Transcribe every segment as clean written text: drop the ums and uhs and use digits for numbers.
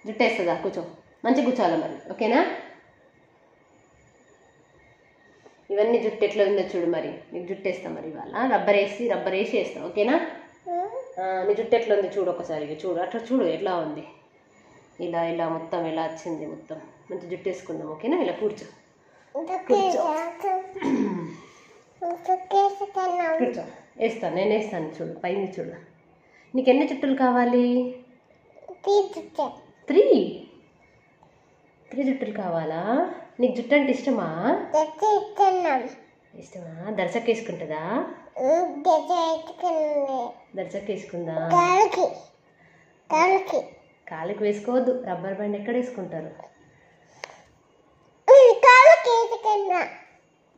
జుట్టు వేస్తుందా? కూర్చో, మంచిగా కూర్చోవాలి మరి, ఓకేనా? ఇవన్నీ జుట్టు ఎట్లా ఉందో చూడు మరి. నీకు జుట్టు వేస్తాం మరి ఇవాళ, రబ్బర్ వేసి వేస్తాం, ఓకేనా? నీ జుట్టు ఎట్లా ఉంది చూడు ఒకసారి, చూడు అట్లా చూడు ఎట్లా ఉంది. ఇలా మొత్తం ఎలా వచ్చింది, మొత్తం మంచి జుట్టు వేసుకుందాం, ఓకేనా? ఇలా కూర్చో కూర్చో వేస్తాను, నేను వేస్తాను. చూడు పైన చూడు. నీకు ఎన్ని జుట్టులు కావాలి? 3 జుట్టులు కావాలా? నీకు జుట్టు అంటే ఇష్టమా? ఇష్టమా? దర్శక్ వేసుకుంటుందా? దర్శక్ వేసుకుందా? కాలుకి వేసుకోవద్దు, రబ్బర్ బ్యాండ్ ఎక్కడ వేసుకుంటారు?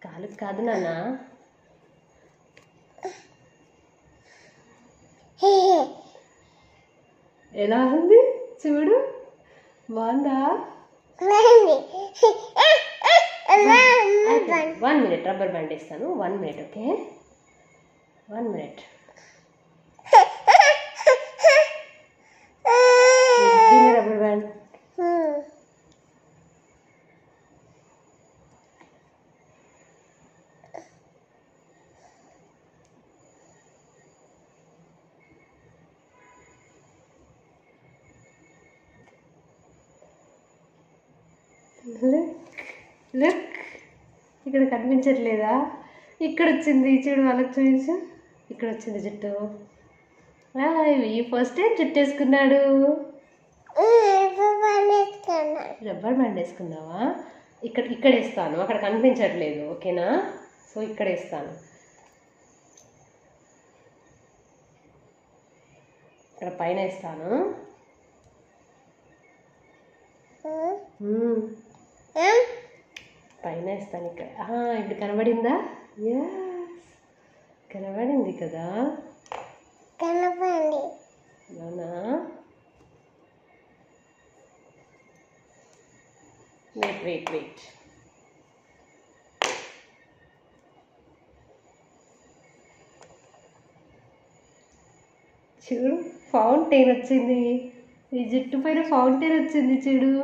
కాలుకి కాదు నాన్న. ఎలా ఉంది చూడు, బాగుందా? 1 మినిట్ రబ్బర్ బ్యాండ్ వేస్తాను. 1 minute, okay? 1 minute. Rubber band look, ఇక్కడ కనిపించట్లేదా? ఇక్కడ వచ్చింది చూడు, వాళ్ళకి చూపించు. ఇక్కడ వచ్చింది జుట్టు. ఫస్ట్ టైం జుట్టు వేసుకున్నాడు. రబ్బర్ బ్యాండ్ వేసుకున్నావా? ఇక్కడ వేస్తాను, అక్కడ కనిపించట్లేదు, ఓకేనా? సో ఇక్కడ వేస్తాను. ఇక్కడ పైన వేస్తాను. పైన వేస్తాను ఇక్కడ. ఇప్పుడు కనబడిందా? కనబడింది కదా? అవునా? వెయిట్. చూడు, ఫౌంటైన్ వచ్చింది. ఈ జుట్టు పైన ఫౌంటైన్ వచ్చింది చూడు.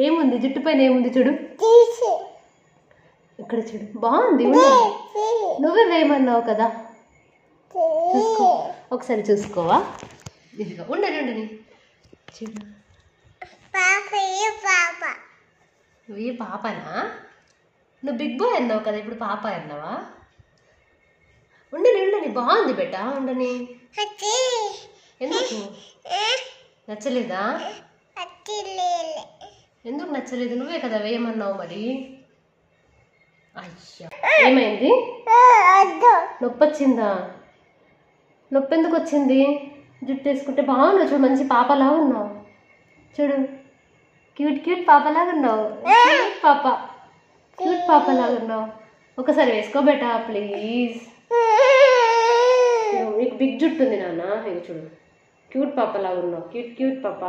ఏముంది జుట్టు పైన? ఏముంది చూడు, ఇక్కడ చూడు, బాగుంది. నువ్వే వేయమన్నావు కదా, చూసుకో ఒకసారి, చూసుకోవా? ఇదిగో ఉండని చూడు. నువ్వు పాపనా? నువ్వు బిగ్ బాయ్ అన్నావు కదా, ఇప్పుడు పాప అన్నావా? ఉండని బాగుంది బెట్ట, ఉండని. ఎందుకు నచ్చలేదా? ఎందుకు నచ్చలేదు? నువ్వే కదా వేయమన్నావు మరి. అయ్యా, ఏమైంది? నొప్పి వచ్చిందా? నొప్పి ఎందుకు వచ్చింది? జుట్టు వేసుకుంటే బాగున్నావు చూడు, మంచి పాపలాగా ఉన్నావు చూడు, క్యూట్ పాపలాగా ఉన్నావు. క్యూట్ పాపలాగా ఉన్నావు. ఒకసారి వేసుకోబెట్టా ప్లీజ్. నీకు బిగ్ జుట్టు ఉంది నాన్న, ఇది చూడు, క్యూట్ పాపలాగా ఉన్నావు. క్యూట్ పాప,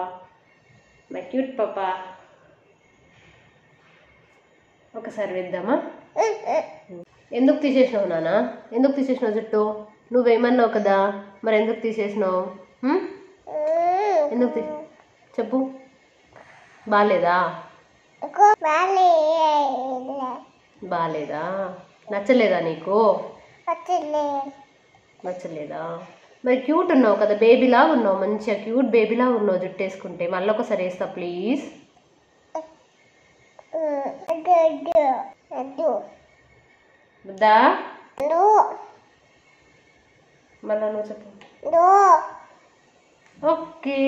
మై క్యూట్ పాప. ఒకసారి వేద్దామా? ఎందుకు తీసేసినావు నాన్న? ఎందుకు తీసేసినావు జుట్టు? నువ్వేమన్నావు కదా, మరి ఎందుకు తీసేసినావు? ఎందుకు చెప్పు. బాగాలేదా? బాగాలేదా? నచ్చలేదా నీకు? నచ్చలేదా? మరి క్యూట్ ఉన్నావు కదా, బేబీలాగా ఉన్నావు, మంచిగా క్యూట్ బేబీలాగా ఉన్నావు జుట్టు వేసుకుంటే. మళ్ళీ ఒకసారి వేస్తా ప్లీజ్. వద్దా? మళ్ళా నువ్వు చెప్పు. ఓకే.